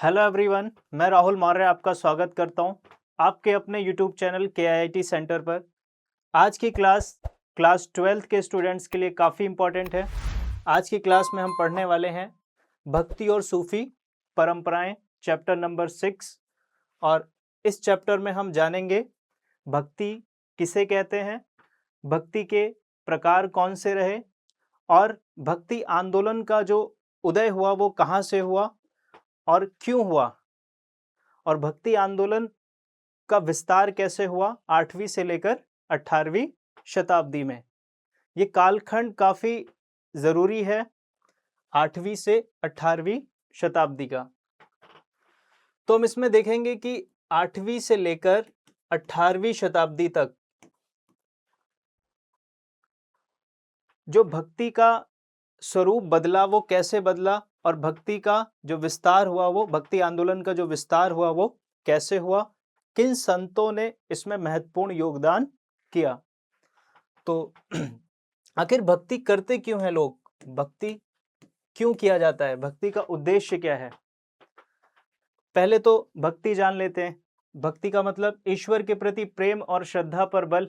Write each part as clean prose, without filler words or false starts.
Hello everyone, मैं राहुल मौर्य आपका स्वागत करता हूं आपके अपने यूट्यूब चैनल KIIT सेंटर पर। आज की क्लास 12th के स्टूडेंट्स के लिए काफ़ी इम्पोर्टेंट है। आज की क्लास में हम पढ़ने वाले हैं भक्ति और सूफी परंपराएं, चैप्टर नंबर 6। और इस चैप्टर में हम जानेंगे भक्ति किसे कहते हैं, भक्ति के प्रकार कौन से रहे और भक्ति आंदोलन का जो उदय हुआ वो कहाँ से हुआ और क्यों हुआ, और भक्ति आंदोलन का विस्तार कैसे हुआ 8वीं से लेकर 18वीं शताब्दी में। ये कालखंड काफ़ी ज़रूरी है 8वीं से 18वीं शताब्दी का। तो हम इसमें देखेंगे कि 8वीं से लेकर 18वीं शताब्दी तक जो भक्ति का स्वरूप बदला वो कैसे बदला, और भक्ति का जो विस्तार हुआ, वो भक्ति आंदोलन का जो विस्तार हुआ वो कैसे हुआ, किन संतों ने इसमें महत्वपूर्ण योगदान किया। तो आखिर भक्ति करते क्यों हैं लोग, भक्ति क्यों किया जाता है, भक्ति का उद्देश्य क्या है। पहले तो भक्ति जान लेते हैं। भक्ति का मतलब ईश्वर के प्रति प्रेम और श्रद्धा पर बल,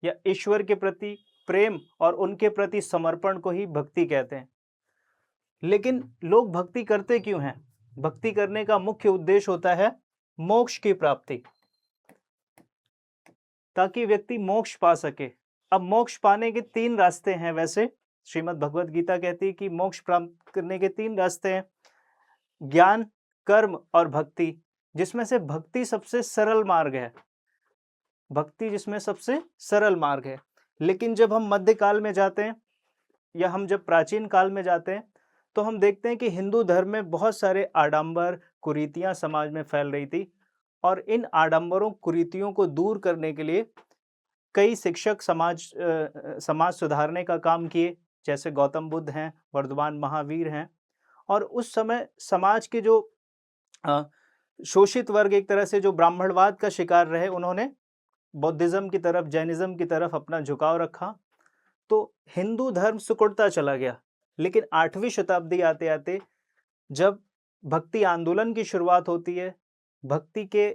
या ईश्वर के प्रति प्रेम और उनके प्रति समर्पण को ही भक्ति कहते हैं। लेकिन लोग भक्ति करते क्यों हैं? भक्ति करने का मुख्य उद्देश्य होता है मोक्ष की प्राप्ति, ताकि व्यक्ति मोक्ष पा सके। अब मोक्ष पाने के 3 रास्ते हैं। वैसे श्रीमद् भगवद गीता कहती है कि मोक्ष प्राप्त करने के 3 रास्ते हैं, ज्ञान, कर्म और भक्ति, जिसमें से भक्ति सबसे सरल मार्ग है। भक्ति जिसमें सबसे सरल मार्ग है। लेकिन जब हम मध्यकाल में जाते हैं या हम जब प्राचीन काल में जाते हैं तो हम देखते हैं कि हिंदू धर्म में बहुत सारे आडंबर कुरीतियां समाज में फैल रही थी, और इन आडंबरों कुरीतियों को दूर करने के लिए कई शिक्षक समाज सुधारने का काम किए, जैसे गौतम बुद्ध हैं, वर्धमान महावीर हैं। और उस समय समाज के जो शोषित वर्ग, एक तरह से जो ब्राह्मणवाद का शिकार रहे, उन्होंने बौद्धिज्म की तरफ, जैनिज्म की तरफ अपना झुकाव रखा। तो हिंदू धर्म सिकुड़ता चला गया। लेकिन 8वीं शताब्दी आते आते जब भक्ति आंदोलन की शुरुआत होती है, भक्ति के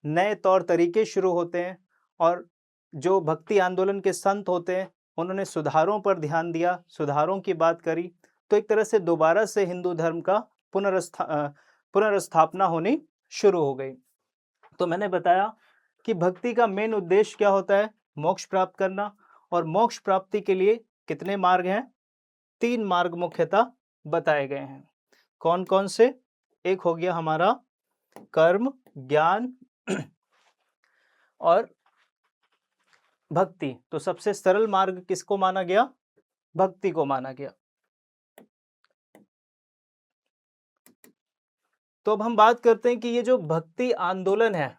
नए तौर तरीके शुरू होते हैं, और जो भक्ति आंदोलन के संत होते हैं उन्होंने सुधारों पर ध्यान दिया, सुधारों की बात करी, तो एक तरह से दोबारा से हिंदू धर्म का पुनर्स्थापना होनी शुरू हो गई। तो मैंने बताया कि भक्ति का मेन उद्देश्य क्या होता है, मोक्ष प्राप्त करना। और मोक्ष प्राप्ति के लिए कितने मार्ग हैं? 3 मार्ग मुख्यतः बताए गए हैं। कौन कौन से? एक हो गया हमारा कर्म, ज्ञान और भक्ति। तो सबसे सरल मार्ग किसको माना गया? भक्ति को माना गया। तो अब हम बात करते हैं कि ये जो भक्ति आंदोलन है,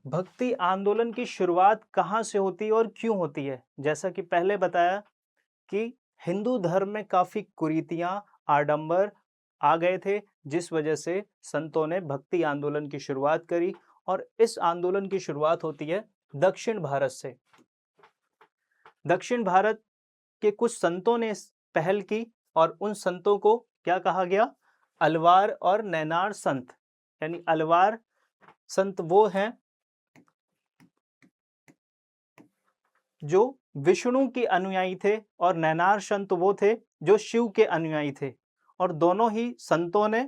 भक्ति आंदोलन की शुरुआत कहाँ से होती है और क्यों होती है। जैसा कि पहले बताया कि हिंदू धर्म में काफ़ी कुरीतियां, आडंबर आ गए थे, जिस वजह से संतों ने भक्ति आंदोलन की शुरुआत करी। और इस आंदोलन की शुरुआत होती है दक्षिण भारत से। दक्षिण भारत के कुछ संतों ने पहल की, और उन संतों को क्या कहा गया? अलवार और नैनार संत। यानी अलवार संत वो हैं जो विष्णु के अनुयायी थे, और नैनार संत वो थे जो शिव के अनुयायी थे। और दोनों ही संतों ने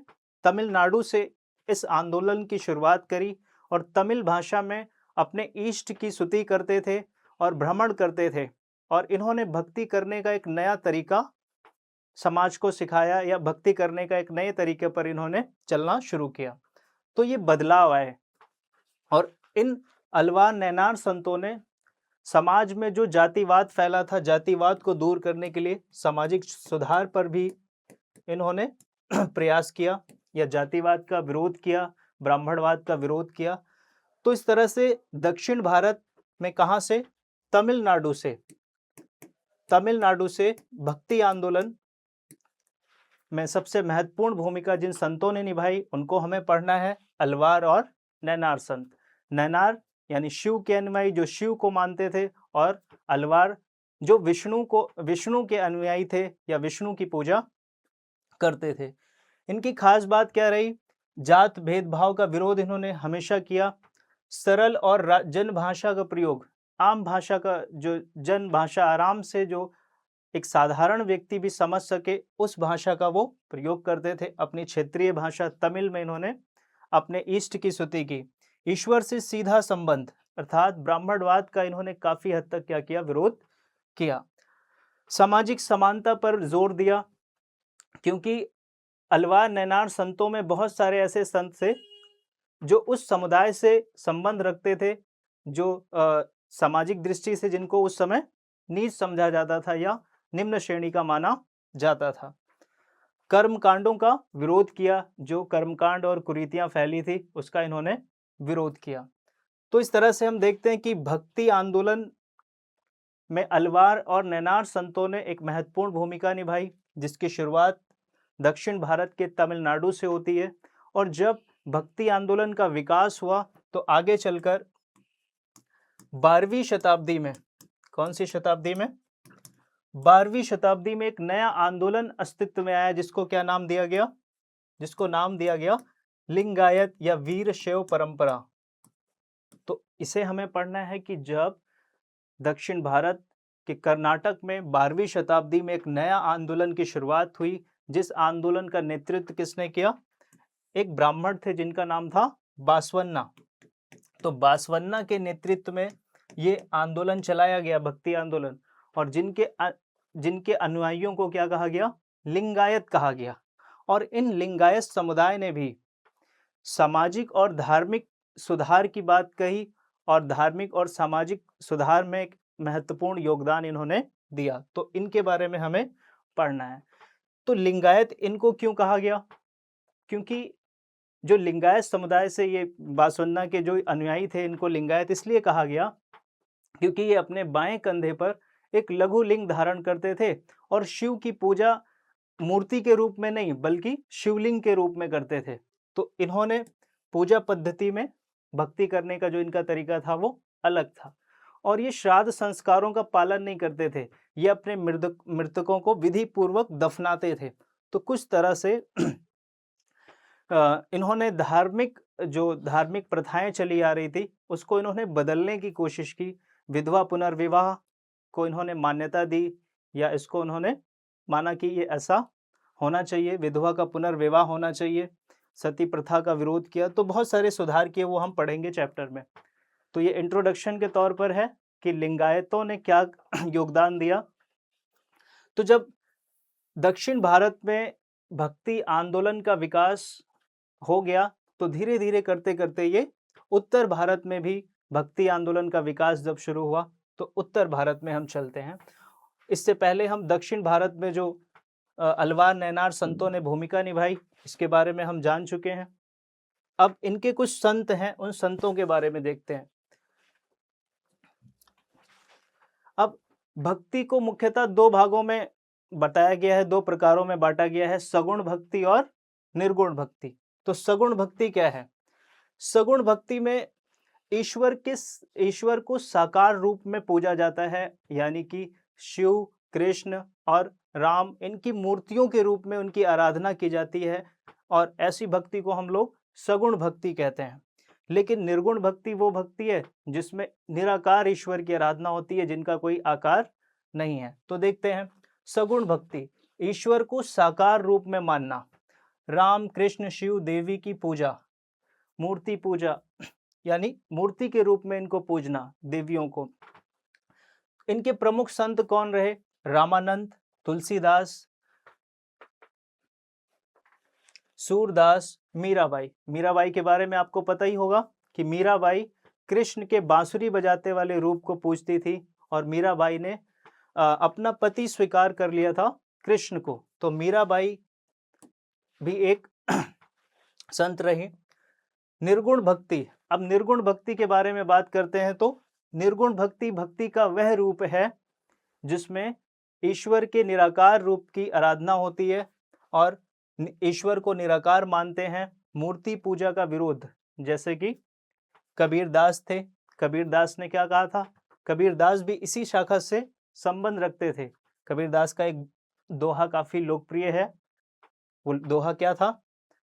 तमिलनाडु से इस आंदोलन की शुरुआत करी, और तमिल भाषा में अपने इष्ट की स्तुति करते थे और भ्रमण करते थे। और इन्होंने भक्ति करने का एक नया तरीका समाज को सिखाया, या भक्ति करने का एक नए तरीके पर इन्होंने चलना शुरू किया। तो ये बदलाव आए, और इन अलवार नैनार संतों ने समाज में जो जातिवाद फैला था, जातिवाद को दूर करने के लिए सामाजिक सुधार पर भी इन्होंने प्रयास किया, या जातिवाद का विरोध किया, ब्राह्मणवाद का विरोध किया। तो इस तरह से दक्षिण भारत में कहां से? तमिलनाडु से भक्ति आंदोलन में सबसे महत्वपूर्ण भूमिका जिन संतों ने निभाई उनको हमें पढ़ना है, अलवार और नैनार संत। नैनार यानी शिव के अनुयायी जो शिव को मानते थे, और अलवार जो विष्णु के अनुयायी थे या विष्णु की पूजा करते थे। इनकी खास बात क्या रही? जात भेदभाव का विरोध इन्होंने हमेशा किया। सरल और जन भाषा का प्रयोग, आम भाषा का, जो जन भाषा आराम से जो एक साधारण व्यक्ति भी समझ सके उस भाषा का वो प्रयोग करते थे। अपनी क्षेत्रीय भाषा तमिल में इन्होंने अपने इष्ट की स्तुति की। ईश्वर से सीधा संबंध अर्थात ब्राह्मणवाद का इन्होंने काफी हद तक क्या किया? विरोध किया। सामाजिक समानता पर जोर दिया, क्योंकि अलवार नैनार संतों में बहुत सारे ऐसे संत थे जो उस समुदाय से संबंध रखते थे, जो सामाजिक दृष्टि से जिनको उस समय नीच समझा जाता था या निम्न श्रेणी का माना जाता था। कर्म कांडों का विरोध किया, जो कर्मकांड और कुरीतियां फैली थी उसका इन्होंने विरोध किया। तो इस तरह से हम देखते हैं कि भक्ति आंदोलन में अलवार और नैनार संतों ने एक महत्वपूर्ण भूमिका निभाई, जिसकी शुरुआत दक्षिण भारत के तमिलनाडु से होती है। और जब भक्ति आंदोलन का विकास हुआ तो आगे चलकर 12वीं शताब्दी में, कौन सी शताब्दी में? 12वीं शताब्दी में एक नया आंदोलन अस्तित्व में आया, जिसको क्या नाम दिया गया? जिसको नाम दिया गया लिंगायत या वीर शैव परंपरा। तो इसे हमें पढ़ना है कि जब दक्षिण भारत के कर्नाटक में 12वीं शताब्दी में एक नया आंदोलन की शुरुआत हुई, जिस आंदोलन का नेतृत्व किसने किया? एक ब्राह्मण थे जिनका नाम था बासवन्ना। तो बासवन्ना के नेतृत्व में ये आंदोलन चलाया गया, भक्ति आंदोलन, और जिनके अनुयायियों को क्या कहा गया? लिंगायत कहा गया। और इन लिंगायत समुदाय ने भी सामाजिक और धार्मिक सुधार की बात कही, और धार्मिक और सामाजिक सुधार में एक महत्वपूर्ण योगदान इन्होंने दिया। तो इनके बारे में हमें पढ़ना है। तो लिंगायत इनको क्यों कहा गया? क्योंकि जो लिंगायत समुदाय से ये बासवन्ना के जो अनुयायी थे, इनको लिंगायत इसलिए कहा गया क्योंकि ये अपने बाएं कंधे पर एक लघु लिंग धारण करते थे और शिव की पूजा मूर्ति के रूप में नहीं बल्कि शिवलिंग के रूप में करते थे। तो इन्होंने पूजा पद्धति में भक्ति करने का जो इनका तरीका था वो अलग था, और ये श्राद्ध संस्कारों का पालन नहीं करते थे। ये अपने मृतकों को विधि पूर्वक दफनाते थे। तो कुछ तरह से इन्होंने धार्मिक प्रथाएं चली आ रही थी उसको इन्होंने बदलने की कोशिश की। विधवा पुनर्विवाह को इन्होंने मान्यता दी, या इसको उन्होंने माना कि ये ऐसा होना चाहिए, विधवा का पुनर्विवाह होना चाहिए। सती प्रथा का विरोध किया। तो बहुत सारे सुधार किए, वो हम पढ़ेंगे चैप्टर में। तो ये इंट्रोडक्शन के तौर पर है कि लिंगायतों ने क्या योगदान दिया। तो जब दक्षिण भारत में भक्ति आंदोलन का विकास हो गया तो धीरे धीरे करते करते ये उत्तर भारत में भी भक्ति आंदोलन का विकास जब शुरू हुआ, तो उत्तर भारत में हम चलते हैं। इससे पहले हम दक्षिण भारत में जो अलवार नैनार संतों ने भूमिका निभाई, इसके बारे में हम जान चुके हैं। अब इनके कुछ संत हैं, उन संतों के बारे में देखते हैं। अब भक्ति को मुख्यतः दो भागों में बताया गया है, दो प्रकारों में बांटा गया है, सगुण भक्ति और निर्गुण भक्ति। तो सगुण भक्ति क्या है? सगुण भक्ति में ईश्वर को साकार रूप में पूजा जाता है, यानी कि शिव, कृष्ण और राम, इनकी मूर्तियों के रूप में उनकी आराधना की जाती है, और ऐसी भक्ति को हम लोग सगुण भक्ति कहते हैं। लेकिन निर्गुण भक्ति वो भक्ति है जिसमें निराकार ईश्वर की आराधना होती है, जिनका कोई आकार नहीं है। तो देखते हैं सगुण भक्ति, ईश्वर को साकार रूप में मानना, राम, कृष्ण, शिव, देवी की पूजा, मूर्ति पूजा, यानी मूर्ति के रूप में इनको पूजना, देवियों को। इनके प्रमुख संत कौन रहे? रामानंद, तुलसीदास, सूरदास, मीराबाई। मीराबाई के बारे में आपको पता ही होगा कि मीराबाई कृष्ण के बांसुरी बजाते वाले रूप को पूजती थी, और मीराबाई ने अपना पति स्वीकार कर लिया था कृष्ण को। तो मीराबाई भी एक संत रही। निर्गुण भक्ति, अब निर्गुण भक्ति के बारे में बात करते हैं। तो निर्गुण भक्ति भक्ति का वह रूप है जिसमें ईश्वर के निराकार रूप की आराधना होती है, और ईश्वर को निराकार मानते हैं। मूर्ति पूजा का विरोध, जैसे कि कबीरदास थे। कबीरदास ने क्या कहा था? कबीरदास भी इसी शाखा से संबंध रखते थे। कबीरदास का एक दोहा काफी लोकप्रिय है। वो दोहा क्या था?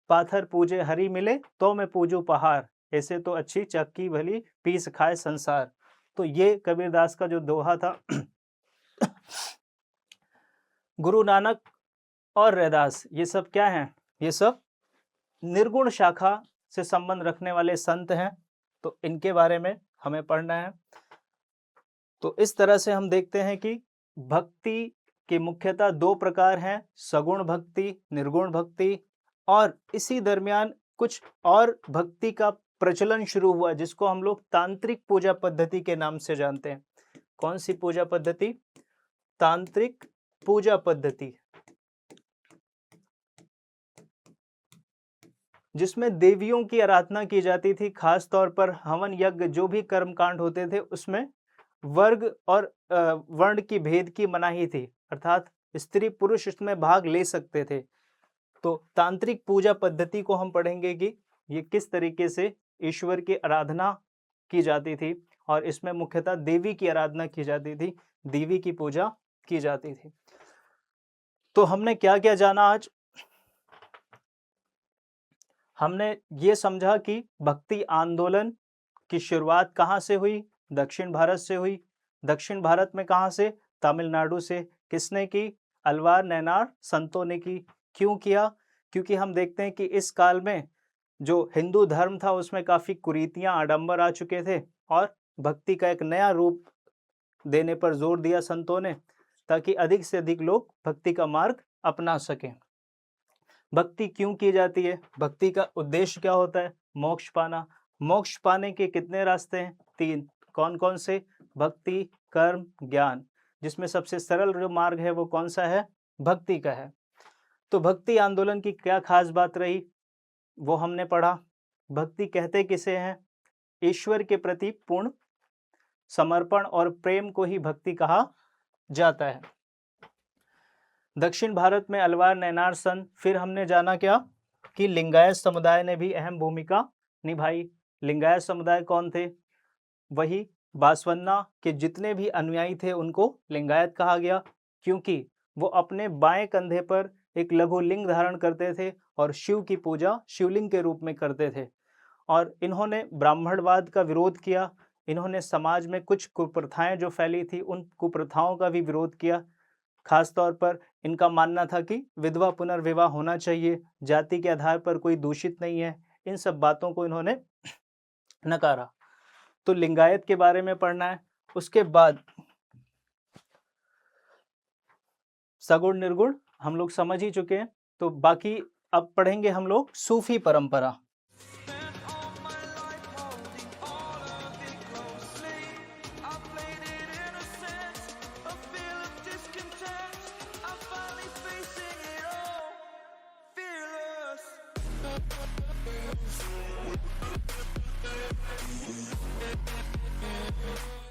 पाथर पूजे हरि मिले तो मैं पूजू पहाड़, ऐसे तो अच्छी चक्की भली पीस खाए संसार। तो ये कबीरदास का जो दोहा था। गुरु नानक और रैदास ये सब क्या हैं? ये सब निर्गुण शाखा से संबंध रखने वाले संत हैं। तो इनके बारे में हमें पढ़ना है। तो इस तरह से हम देखते हैं कि भक्ति के मुख्यतः दो प्रकार हैं, सगुण भक्ति, निर्गुण भक्ति। और इसी दरमियान कुछ और भक्ति का प्रचलन शुरू हुआ जिसको हम लोग तांत्रिक पूजा पद्धति के नाम से जानते हैं। कौन सी पूजा पद्धति? तांत्रिक पूजा पद्धति, जिसमें देवियों की आराधना की जाती थी। खास तौर पर हवन यज्ञ जो भी कर्मकांड होते थे उसमें वर्ग और वर्ण की भेद की मनाही थी, अर्थात स्त्री पुरुष इसमें भाग ले सकते थे। तो तांत्रिक पूजा पद्धति को हम पढ़ेंगे कि ये किस तरीके से ईश्वर की आराधना की जाती थी और इसमें मुख्यतः देवी की आराधना की जाती थी, देवी की पूजा की जाती थी। तो हमने क्या क्या जाना आज? हमने ये समझा कि भक्ति आंदोलन की शुरुआत कहाँ से हुई? दक्षिण भारत से हुई। दक्षिण भारत में कहाँ से? तमिलनाडु से। किसने की? अलवार नैनार संतों ने की। क्यों किया? क्योंकि हम देखते हैं कि इस काल में जो हिंदू धर्म था उसमें काफी कुरीतियां, आडंबर आ चुके थे और भक्ति का एक नया रूप देने पर जोर दिया संतों ने, ताकि अधिक से अधिक लोग भक्ति का मार्ग अपना सकें। भक्ति क्यों की जाती है? भक्ति का उद्देश्य क्या होता है? मोक्ष पाना। मोक्ष पाने के कितने रास्ते हैं? 3। कौन कौन से? भक्ति, कर्म, ज्ञान। जिसमें सबसे सरल जो मार्ग है वो कौन सा है? भक्ति का है। तो भक्ति आंदोलन की क्या खास बात रही वो हमने पढ़ा। भक्ति कहते किसे हैं? ईश्वर के प्रति पूर्ण समर्पण और प्रेम को ही भक्ति कहा जाता है। दक्षिण भारत में अलवार नैनार संत। फिर हमने जाना क्या कि लिंगायत समुदाय ने भी अहम भूमिका निभाई। लिंगायत समुदाय कौन थे? वही बासवन्ना के जितने भी अनुयायी थे उनको लिंगायत कहा गया, क्योंकि वो अपने बाएं कंधे पर एक लघु लिंग धारण करते थे और शिव की पूजा शिवलिंग के रूप में करते थे। और इन्होंने ब्राह्मणवाद का विरोध किया। इन्होंने समाज में कुछ कुप्रथाएं जो फैली थी उन कुप्रथाओं का भी विरोध किया। खास तौर पर इनका मानना था कि विधवा पुनर्विवाह होना चाहिए, जाति के आधार पर कोई दूषित नहीं है। इन सब बातों को इन्होंने नकारा। तो लिंगायत के बारे में पढ़ना है। उसके बाद सगुण निर्गुण हम लोग समझ ही चुके हैं। तो बाकी अब पढ़ेंगे हम लोग सूफी परंपरा।